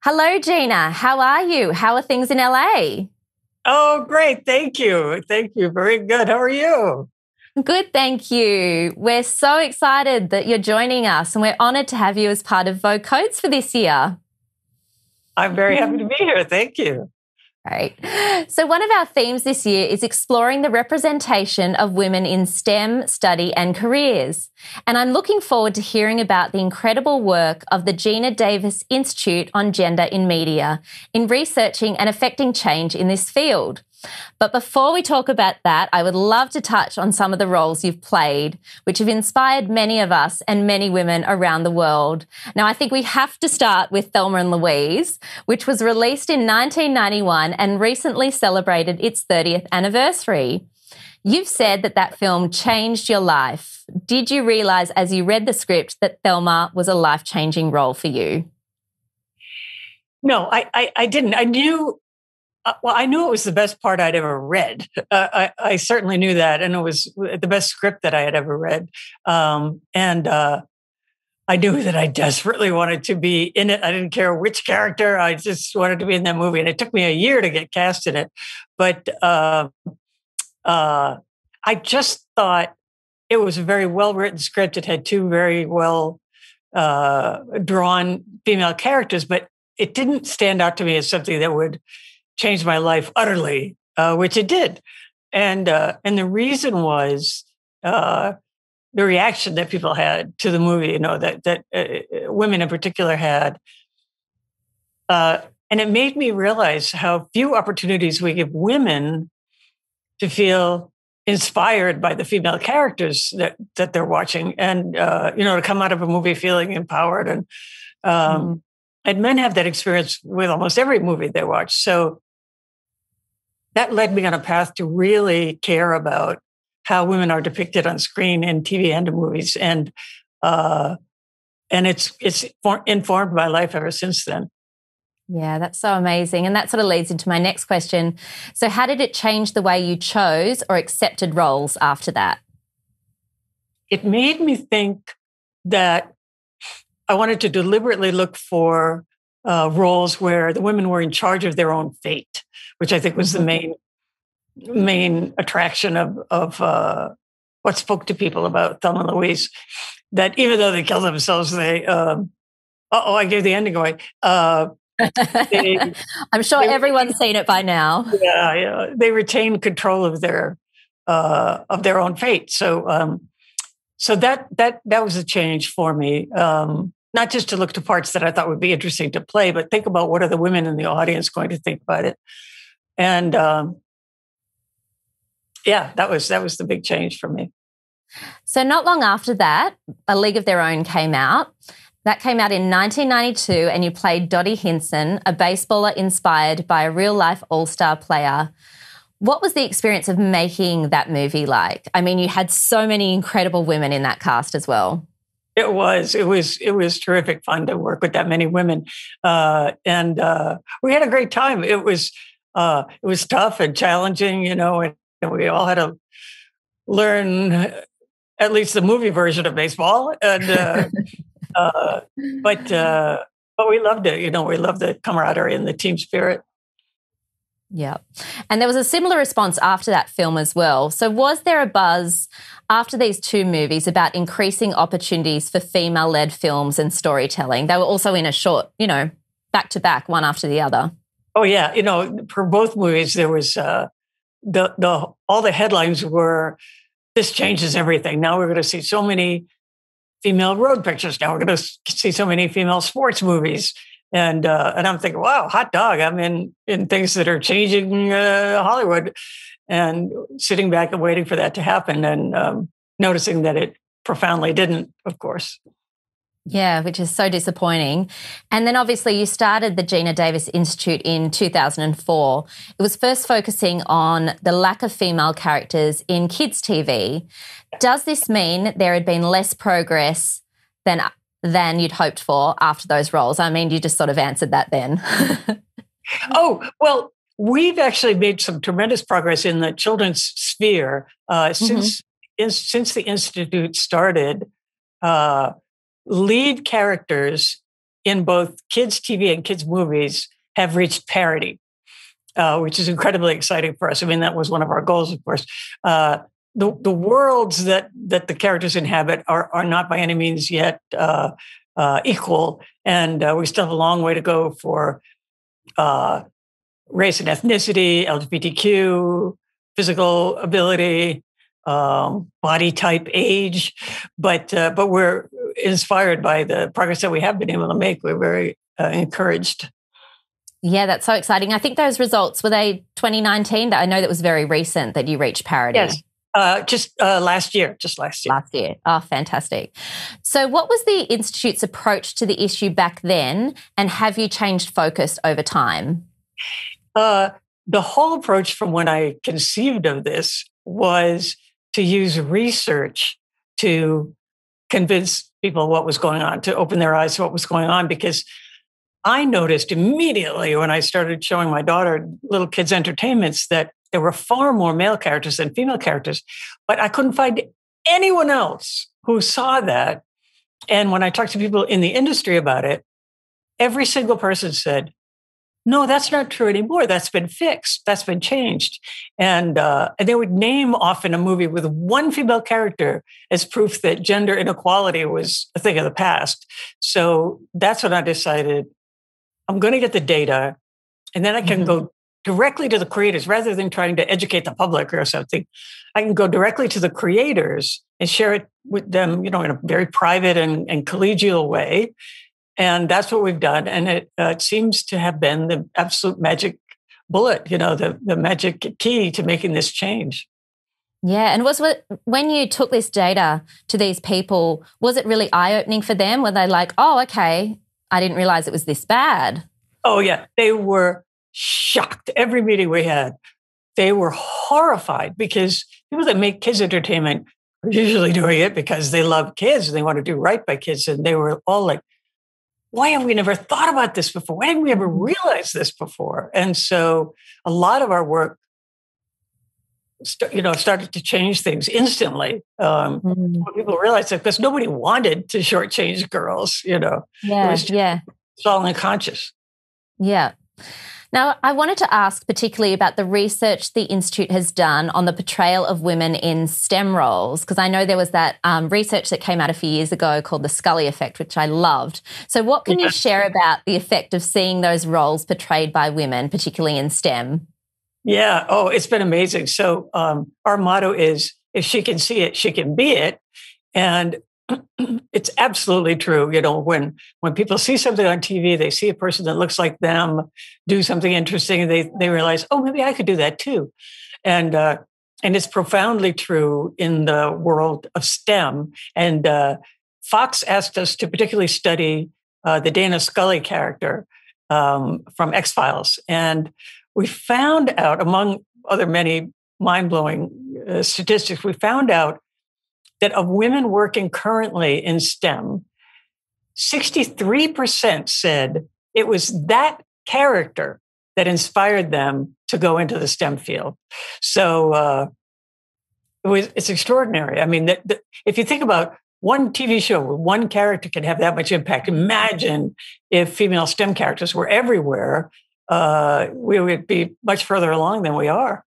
Hello, Geena. How are you? How are things in LA? Oh, great. Thank you. Thank you. Very good. How are you? Good, thank you. We're so excited that you're joining us and we're honoured to have you as part of Vogue Codes for this year. I'm very happy to be here. Thank you. Great. So one of our themes this year is exploring the representation of women in STEM study and careers. And I'm looking forward to hearing about the incredible work of the Geena Davis Institute on Gender in Media in researching and affecting change in this field. But before we talk about that, I would love to touch on some of the roles you've played, which have inspired many of us and many women around the world. Now, I think we have to start with Thelma and Louise, which was released in 1991 and recently celebrated its 30th anniversary. You've said that that film changed your life. Did you realise as you read the script that Thelma was a life-changing role for you? No, I didn't. I knew it was the best part I'd ever read. I certainly knew that, and it was the best script that I had ever read. I knew that I desperately wanted to be in it. I didn't care which character. I just wanted to be in that movie, and it took me a year to get cast in it. But I just thought it was a very well-written script. It had two very well drawn female characters, but it didn't stand out to me as something that would changed my life utterly, which it did, and the reason was the reaction that people had to the movie. You know that women in particular had, and it made me realize how few opportunities we give women to feel inspired by the female characters that they're watching, and to come out of a movie feeling empowered. And men have that experience with almost every movie they watch. So that led me on a path to really care about how women are depicted on screen in TV and in movies. And it's informed my life ever since then. Yeah, that's so amazing. And that sort of leads into my next question. So how did it change the way you chose or accepted roles after that? It made me think that I wanted to deliberately look for roles where the women were in charge of their own fate, which I think was the main attraction of what spoke to people about Thelma and Louise. That even though they killed themselves, they I gave the ending away. I'm sure everyone's seen it by now. Yeah, they retained control of their own fate. So that was a change for me. Not just to look to parts that I thought would be interesting to play, but think about what are the women in the audience going to think about it. And that was the big change for me. So not long after that, A League of Their Own came out. That came out in 1992, and you played Dottie Henson, a baseballer inspired by a real-life all-star player. What was the experience of making that movie like? I mean, you had so many incredible women in that cast as well. It was terrific fun to work with that many women, and we had a great time. It was tough and challenging, and we all had to learn at least the movie version of baseball, and but we loved it. We loved the camaraderie and the team spirit. Yeah. And there was a similar response after that film as well. So was there a buzz after these two movies about increasing opportunities for female-led films and storytelling? They were also in a short, back-to-back, one after the other. Oh, yeah. For both movies, there was all the headlines were, this changes everything. Now we're going to see so many female road pictures. Now we're going to see so many female sports movies. And I'm thinking, wow, hot dog. I'm in things that are changing Hollywood, and sitting back and waiting for that to happen, and noticing that it profoundly didn't, of course. Yeah, which is so disappointing. And then obviously you started the Geena Davis Institute in 2004. It was first focusing on the lack of female characters in kids' TV. Does this mean there had been less progress than you'd hoped for after those roles? I mean, you just sort of answered that then. Oh, well, we've actually made some tremendous progress in the children's sphere since the Institute started. Lead characters in both kids' TV and kids' movies have reached parity, which is incredibly exciting for us. I mean, that was one of our goals, of course. The worlds that the characters inhabit are not by any means yet equal, and we still have a long way to go for race and ethnicity, LGBTQ, physical ability, body type, age, but we're inspired by the progress that we have been able to make. We're very encouraged. Yeah, that's so exciting. I think those results, were they 2019? I know that was very recent that you reached parity. Yes. Just last year. Last year. Oh, fantastic. So what was the Institute's approach to the issue back then, and have you changed focus over time? The whole approach from when I conceived of this was to use research to convince people what was going on, to open their eyes to what was going on, because I noticed immediately when I started showing my daughter little kids' entertainments that there were far more male characters than female characters, but I couldn't find anyone else who saw that. And when I talked to people in the industry about it, every single person said, no, that's not true anymore. That's been fixed. That's been changed. And they would name often a movie with one female character as proof that gender inequality was a thing of the past. So that's when I decided I'm going to get the data, and then I can go directly to the creators rather than trying to educate the public or something. I can go directly to the creators and share it with them, in a very private and collegial way. And that's what we've done. And it seems to have been the absolute magic bullet, the magic key to making this change. Yeah. And when you took this data to these people, was it really eye-opening for them? Were they like, oh, okay, I didn't realize it was this bad? Oh, yeah. They were shocked. Every meeting we had, they were horrified, because people that make kids entertainment are usually doing it because they love kids and they want to do right by kids. And they were all like, why have we never thought about this before? Why didn't we ever realize this before? And so a lot of our work, started to change things instantly. When people realized that, because nobody wanted to shortchange girls, it was it's all unconscious. Yeah. Now, I wanted to ask particularly about the research the Institute has done on the portrayal of women in STEM roles, because I know there was that research that came out a few years ago called the Scully effect, which I loved. So what can you share about the effect of seeing those roles portrayed by women, particularly in STEM? Yeah. Oh, it's been amazing. So our motto is, if she can see it, she can be it. And it's absolutely true. When people see something on TV, they see a person that looks like them do something interesting, and they realize, oh, maybe I could do that too. And it's profoundly true in the world of STEM. And Fox asked us to particularly study the Dana Scully character from X-Files. And we found out, among other many mind-blowing statistics, we found out that of women working currently in STEM, 63% said it was that character that inspired them to go into the STEM field. So it's extraordinary. I mean, if you think about one TV show where one character can have that much impact, imagine if female STEM characters were everywhere, we would be much further along than we are.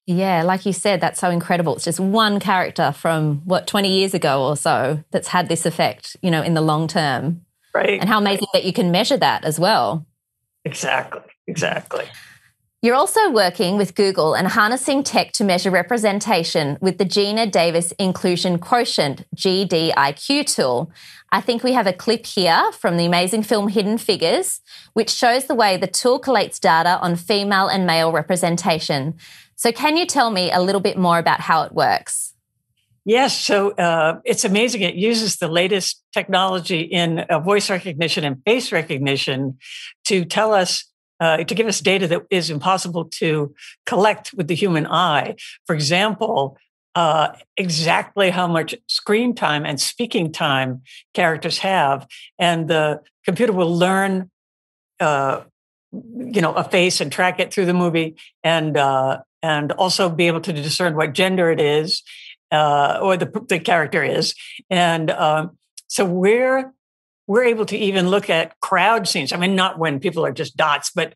Yeah, like you said, that's so incredible. It's just one character from, 20 years ago or so that's had this effect, in the long term. Right. And how amazing that you can measure that as well. Exactly. You're also working with Google and harnessing tech to measure representation with the Geena Davis Inclusion Quotient, GDIQ tool. I think we have a clip here from the amazing film Hidden Figures, which shows the way the tool collates data on female and male representation. So can you tell me a little bit more about how it works? Yes. So it's amazing. It uses the latest technology in voice recognition and face recognition to tell us, to give us data that is impossible to collect with the human eye. For example, exactly how much screen time and speaking time characters have. And the computer will learn, a face and track it through the movie, and also be able to discern what gender it is, or the character is. And so we're we're able to even look at crowd scenes. I mean, not when people are just dots, but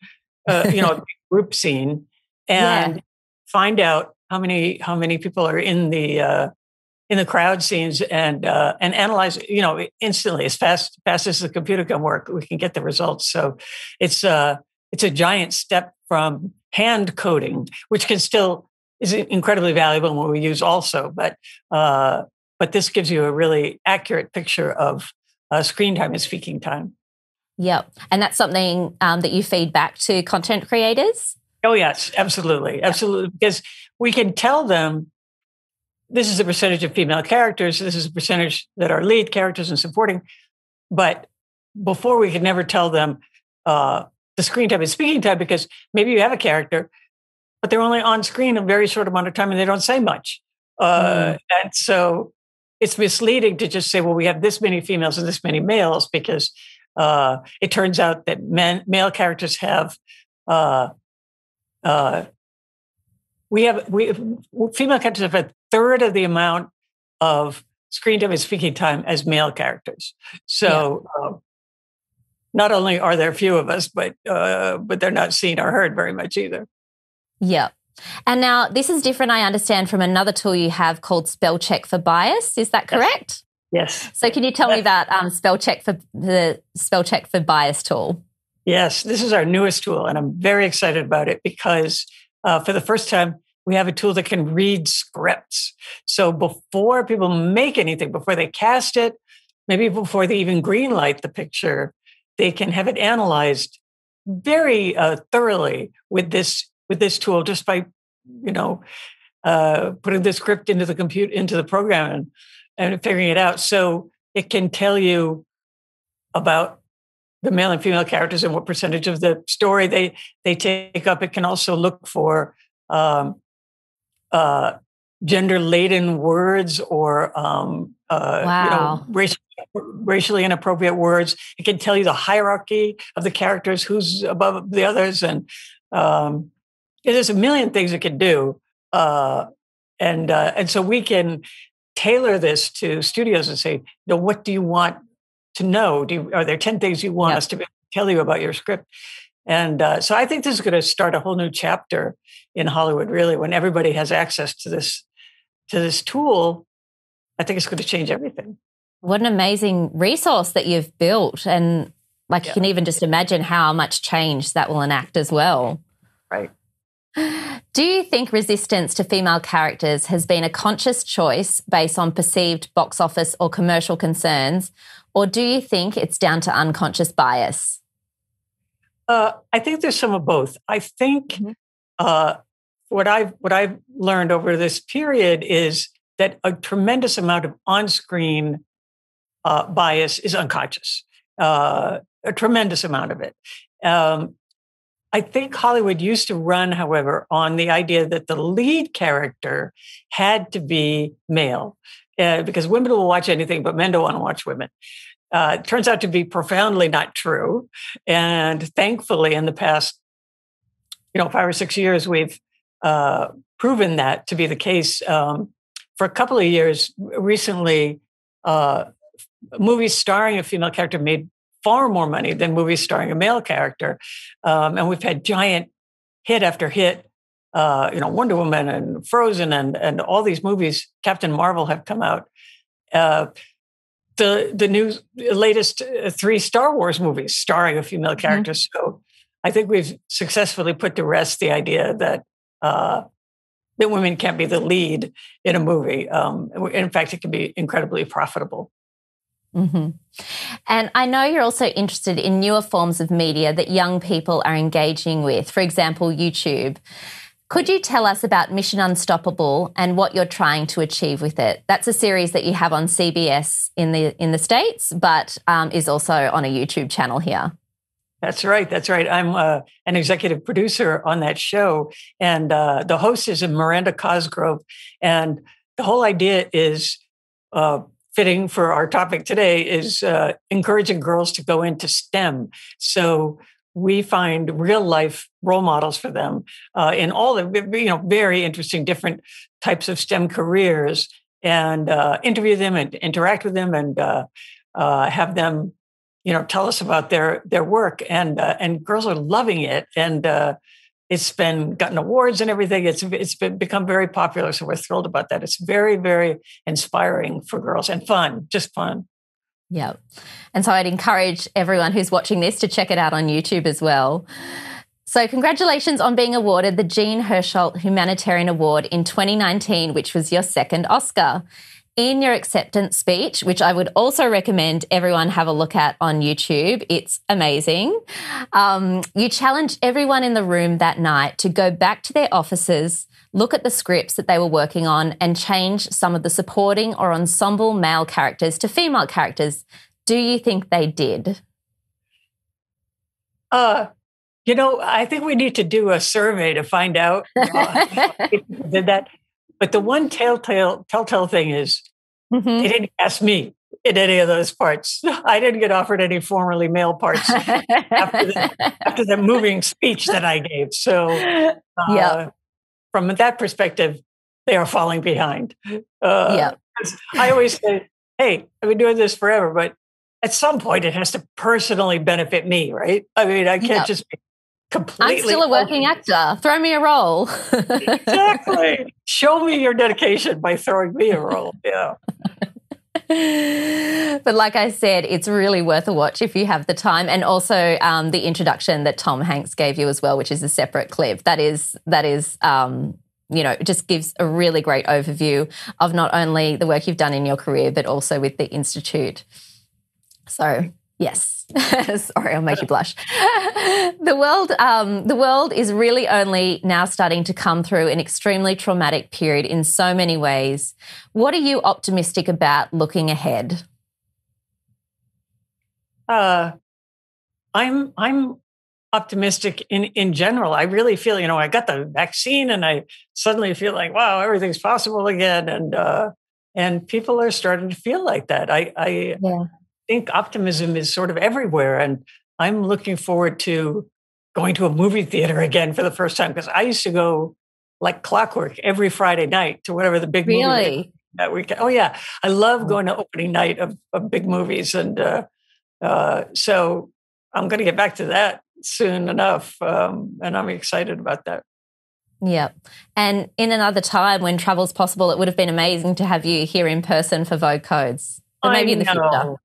a group scene, and find out how many people are in the crowd scenes, and analyze, instantly, as fast as the computer can work, we can get the results. So it's a giant step from hand coding, which is incredibly valuable when we use also, but this gives you a really accurate picture of screen time and speaking time. Yep. And that's something that you feed back to content creators? Oh, yes, absolutely. Absolutely. Because we can tell them, this is a percentage of female characters, this is a percentage that are lead characters and supporting. But before, we could never tell them the screen time and speaking time, because maybe you have a character, but they're only on screen a very short amount of time and they don't say much. And so it's misleading to just say, well, we have this many females and this many males, because it turns out that male characters have female characters have a third of the amount of screen time and speaking time as male characters. So not only are there few of us, but they're not seen or heard very much either. Yeah. And now this is different, I understand, from another tool you have called Spell Check for Bias. Is that correct? Yes. So can you tell me about Spell Check for Bias tool? Yes, this is our newest tool, and I'm very excited about it because for the first time, we have a tool that can read scripts. So before people make anything, before they cast it, maybe before they even greenlight the picture, they can have it analyzed very thoroughly with this tool, just by putting the script into the program and figuring it out. So it can tell you about the male and female characters and what percentage of the story they take up. It can also look for gender-laden words or racially inappropriate words. It can tell you the hierarchy of the characters, who's above the others, and there's a million things it can do. And so we can tailor this to studios and say, what do you want to know? Are there 10 things you want us to tell you about your script? And so I think this is going to start a whole new chapter in Hollywood, really, when everybody has access to this tool. I think it's going to change everything. What an amazing resource that you've built. And you can even just imagine how much change that will enact as well. Right. Do you think resistance to female characters has been a conscious choice based on perceived box office or commercial concerns, or do you think it's down to unconscious bias? I think there's some of both. I think what I've learned over this period is that a tremendous amount of on-screen bias is unconscious. A tremendous amount of it. I think Hollywood used to run, however, on the idea that the lead character had to be male, because women will watch anything, but men don't want to watch women. It turns out to be profoundly not true. And thankfully, in the past, 5 or 6 years, we've proven that to be the case. For a couple of years recently, movies starring a female character made far more money than movies starring a male character. And we've had giant hit after hit, Wonder Woman and Frozen and all these movies, Captain Marvel, have come out. The latest 3 Star Wars movies starring a female character. So I think we've successfully put to rest the idea that women can't be the lead in a movie. In fact, it can be incredibly profitable. Mm-hmm. And I know you're also interested in newer forms of media that young people are engaging with, for example, YouTube. Could you tell us about Mission Unstoppable and what you're trying to achieve with it? That's a series that you have on CBS in the States, but is also on a YouTube channel here. That's right. I'm an executive producer on that show, and the host is Miranda Cosgrove. And the whole idea is fitting for our topic today, is encouraging girls to go into STEM. So we find real life role models for them in all the very interesting different types of STEM careers, and interview them and interact with them, and have them tell us about their work, and girls are loving it, and it's been gotten awards and everything. It's become very popular, so we're thrilled about that. It's very, very inspiring for girls and fun, just fun. Yeah. And so I'd encourage everyone who's watching this to check it out on YouTube as well. So congratulations on being awarded the Jean Herschel Humanitarian Award in 2019, which was your second Oscar. In your acceptance speech, which I would also recommend everyone have a look at on YouTube, it's amazing. You challenged everyone in the room that night to go back to their offices, look at the scripts that they were working on, and change some of the supporting or ensemble male characters to female characters. Do you think they did? I think we need to do a survey to find out if people did that. But the one telltale thing is they didn't ask me in any of those parts. I didn't get offered any formerly male parts after the moving speech that I gave. So from that perspective, they are falling behind. I always say, hey, I've been doing this forever, but at some point it has to personally benefit me, right? I mean, I can't just be completely. I'm still a working actor. Throw me a role. Exactly. Show me your dedication by throwing me a role. Yeah. But like I said, it's really worth a watch if you have the time. And also the introduction that Tom Hanks gave you as well, which is a separate clip. That is, it just gives a really great overview of not only the work you've done in your career, but also with the Institute. So, yes. Sorry, I'll make you blush. The world is really only now starting to come through an extremely traumatic period in so many ways. What are you optimistic about looking ahead? I'm optimistic in general. I really feel, I got the vaccine, and I suddenly feel like, wow, everything's possible again, and people are starting to feel like that. I think optimism is sort of everywhere, and I'm looking forward to going to a movie theater again for the first time, because I used to go like clockwork every Friday night to whatever the big movie that weekend. Oh yeah, I love going to opening night of big movies, and so I'm going to get back to that soon enough, and I'm excited about that. Yeah. And in another time when travel's possible, it would have been amazing to have you here in person for Vogue Codes. But maybe in the future.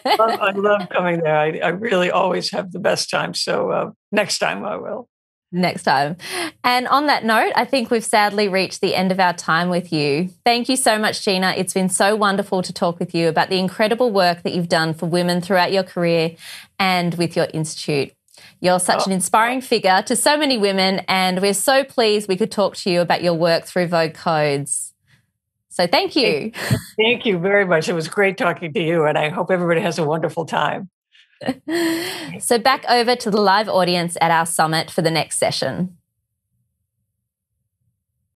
I love coming there. I really always have the best time. So next time I will. Next time. And on that note, I think we've sadly reached the end of our time with you. Thank you so much, Geena. It's been so wonderful to talk with you about the incredible work that you've done for women throughout your career and with your institute. You're such an inspiring figure to so many women, and we're so pleased we could talk to you about your work through Vogue Codes. So thank you. Thank you very much. It was great talking to you, and I hope everybody has a wonderful time. So back over to the live audience at our summit for the next session.